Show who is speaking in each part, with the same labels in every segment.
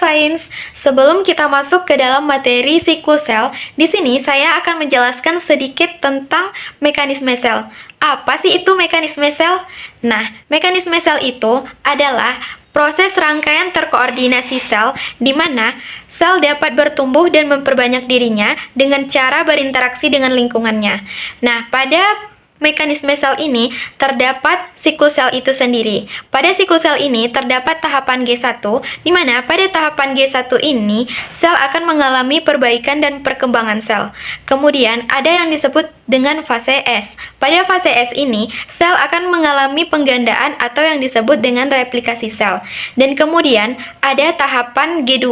Speaker 1: Sains, sebelum kita masuk ke dalam materi siklus sel, di sini saya akan menjelaskan sedikit tentang mekanisme sel. Apa sih itu mekanisme sel? Nah, mekanisme sel itu adalah proses rangkaian terkoordinasi sel di mana sel dapat bertumbuh dan memperbanyak dirinya dengan cara berinteraksi dengan lingkungannya. Nah, pada mekanisme sel ini terdapat siklus sel itu sendiri. Pada siklus sel ini terdapat tahapan G1, di mana pada tahapan G1 ini sel akan mengalami perbaikan dan perkembangan sel. Kemudian ada yang disebut dengan fase S. Pada fase S ini, sel akan mengalami penggandaan atau yang disebut dengan replikasi sel. Dan kemudian ada tahapan G2,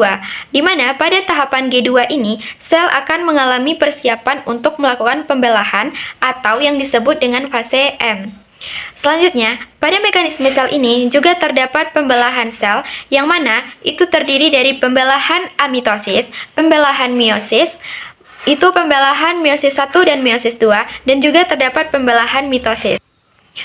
Speaker 1: di mana pada tahapan G2 ini, sel akan mengalami persiapan untuk melakukan pembelahan atau yang disebut dengan fase M. Selanjutnya, pada mekanisme sel ini juga terdapat pembelahan sel yang mana itu terdiri dari pembelahan amitosis, pembelahan meiosis, itu pembelahan meiosis 1 dan meiosis 2, dan juga terdapat pembelahan mitosis.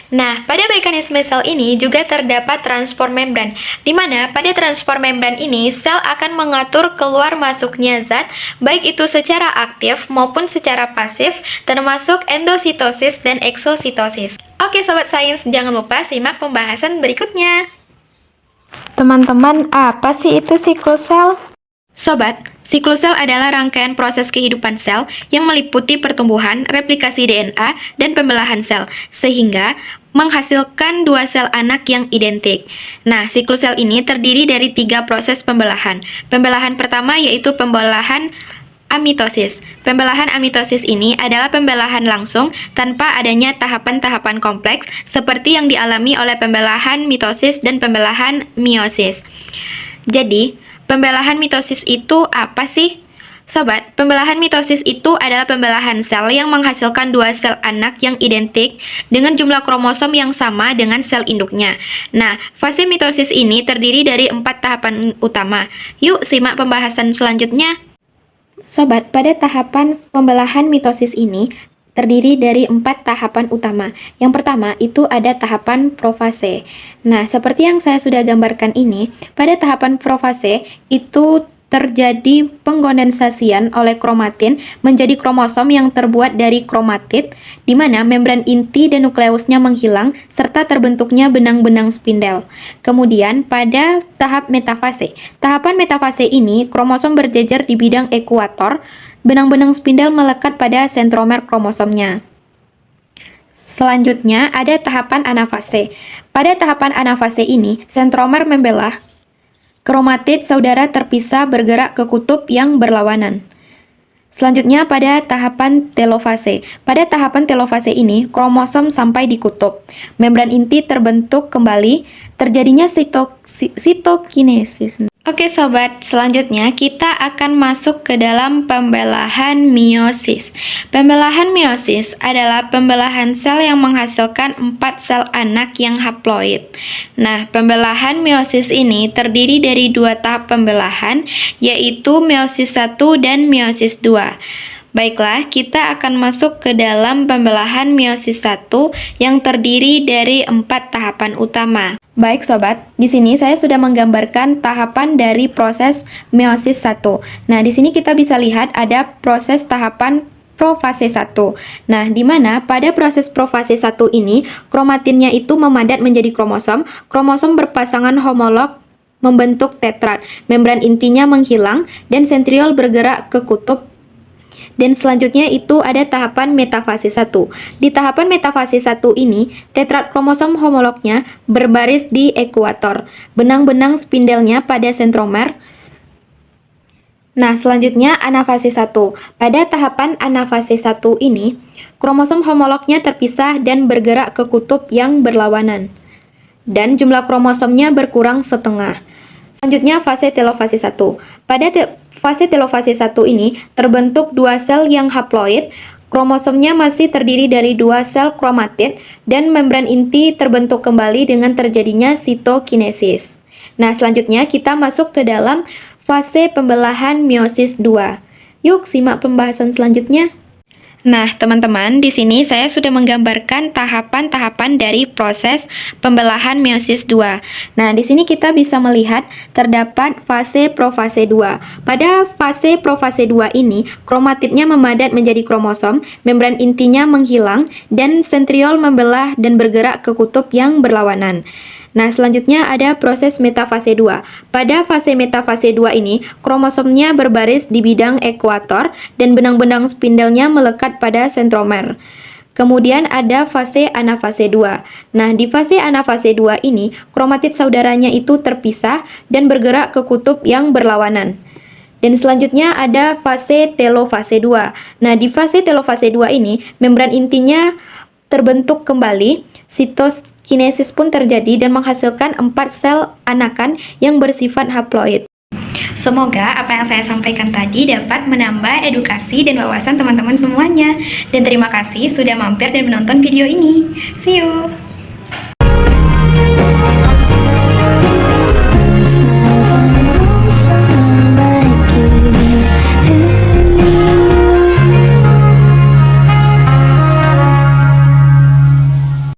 Speaker 1: Nah, pada mekanisme sel ini juga terdapat transport membran, di mana pada transport membran ini sel akan mengatur keluar masuknya zat, baik itu secara aktif maupun secara pasif, termasuk endositosis dan eksositosis. Oke Sobat Sains, jangan lupa simak pembahasan berikutnya.
Speaker 2: Teman-teman, apa sih itu siklus sel?
Speaker 1: Sobat, siklus sel adalah rangkaian proses kehidupan sel yang meliputi pertumbuhan, replikasi DNA, dan pembelahan sel, sehingga menghasilkan dua sel anak yang identik. Nah, siklus sel ini terdiri dari 3 proses pembelahan. Pembelahan pertama yaitu pembelahan amitosis. Pembelahan amitosis ini adalah pembelahan langsung tanpa adanya tahapan-tahapan kompleks seperti yang dialami oleh pembelahan mitosis dan pembelahan meiosis. Jadi, pembelahan mitosis itu apa sih? Sobat, pembelahan mitosis itu adalah pembelahan sel yang menghasilkan dua sel anak yang identik dengan jumlah kromosom yang sama dengan sel induknya. Nah, fase mitosis ini terdiri dari 4 tahapan utama. Yuk, simak pembahasan selanjutnya.
Speaker 2: Sobat, pada tahapan pembelahan mitosis ini terdiri dari 4 tahapan utama. Yang pertama itu ada tahapan profase. Nah, seperti yang saya sudah gambarkan ini, pada tahapan profase itu terjadi pengkondensasian oleh kromatin menjadi kromosom yang terbuat dari kromatid, di mana membran inti dan nukleusnya menghilang serta terbentuknya benang-benang spindel. Kemudian pada tahap metafase. Tahapan metafase ini kromosom berjejer di bidang ekuator. Benang-benang spindel melekat pada sentromer kromosomnya. Selanjutnya ada tahapan anafase. Pada tahapan anafase ini, sentromer membelah. Kromatid saudara terpisah bergerak ke kutub yang berlawanan. Selanjutnya pada tahapan telofase. Pada tahapan telofase ini, kromosom sampai di kutub. Membran inti terbentuk kembali, terjadinya sitokinesis.
Speaker 1: Oke Sobat, selanjutnya kita akan masuk ke dalam pembelahan meiosis. Pembelahan meiosis adalah pembelahan sel yang menghasilkan 4 sel anak yang haploid. Nah, pembelahan meiosis ini terdiri dari 2 tahap pembelahan, yaitu meiosis 1 dan meiosis 2. Baiklah, kita akan masuk ke dalam pembelahan meiosis 1 yang terdiri dari 4 tahapan utama.
Speaker 2: Baik Sobat, di sini saya sudah menggambarkan tahapan dari proses meiosis 1. Nah, di sini kita bisa lihat ada proses tahapan profase 1. Nah, di mana pada proses profase 1 ini, kromatinnya itu memadat menjadi kromosom, kromosom berpasangan homolog membentuk tetrad, membran intinya menghilang, dan sentriol bergerak ke kutub. Dan selanjutnya itu ada tahapan metafase 1. Di tahapan metafase 1 ini, tetrad kromosom homolognya berbaris di ekuator. Benang-benang spindelnya pada sentromer. Nah, selanjutnya anafase 1. Pada tahapan anafase 1 ini, kromosom homolognya terpisah dan bergerak ke kutub yang berlawanan. Dan jumlah kromosomnya berkurang setengah. Selanjutnya fase telofase 1. Pada fase telofase 1 ini terbentuk 2 sel yang haploid, kromosomnya masih terdiri dari 2 sel kromatid dan membran inti terbentuk kembali dengan terjadinya sitokinesis. Nah, selanjutnya kita masuk ke dalam fase pembelahan meiosis 2. Yuk simak pembahasan selanjutnya. Nah, teman-teman, di sini saya sudah menggambarkan tahapan-tahapan dari proses pembelahan meiosis 2. Nah, di sini kita bisa melihat terdapat fase profase 2. Pada fase profase 2 ini, kromatidnya memadat menjadi kromosom, membran intinya menghilang, dan sentriol membelah dan bergerak ke kutub yang berlawanan. Nah, selanjutnya ada proses metafase 2. Pada fase metafase 2 ini, kromosomnya berbaris di bidang ekuator dan benang-benang spindelnya melekat pada sentromer. Kemudian ada fase anafase 2. Nah, di fase anafase 2 ini, kromatid saudaranya itu terpisah dan bergerak ke kutub yang berlawanan. Dan selanjutnya ada fase telofase 2. Nah, di fase telofase 2 ini, membran intinya terbentuk kembali, sitokinesis pun terjadi dan menghasilkan 4 sel anakan yang bersifat haploid.
Speaker 1: Semoga apa yang saya sampaikan tadi dapat menambah edukasi dan wawasan teman-teman semuanya. Dan terima kasih sudah mampir dan menonton video ini. See you!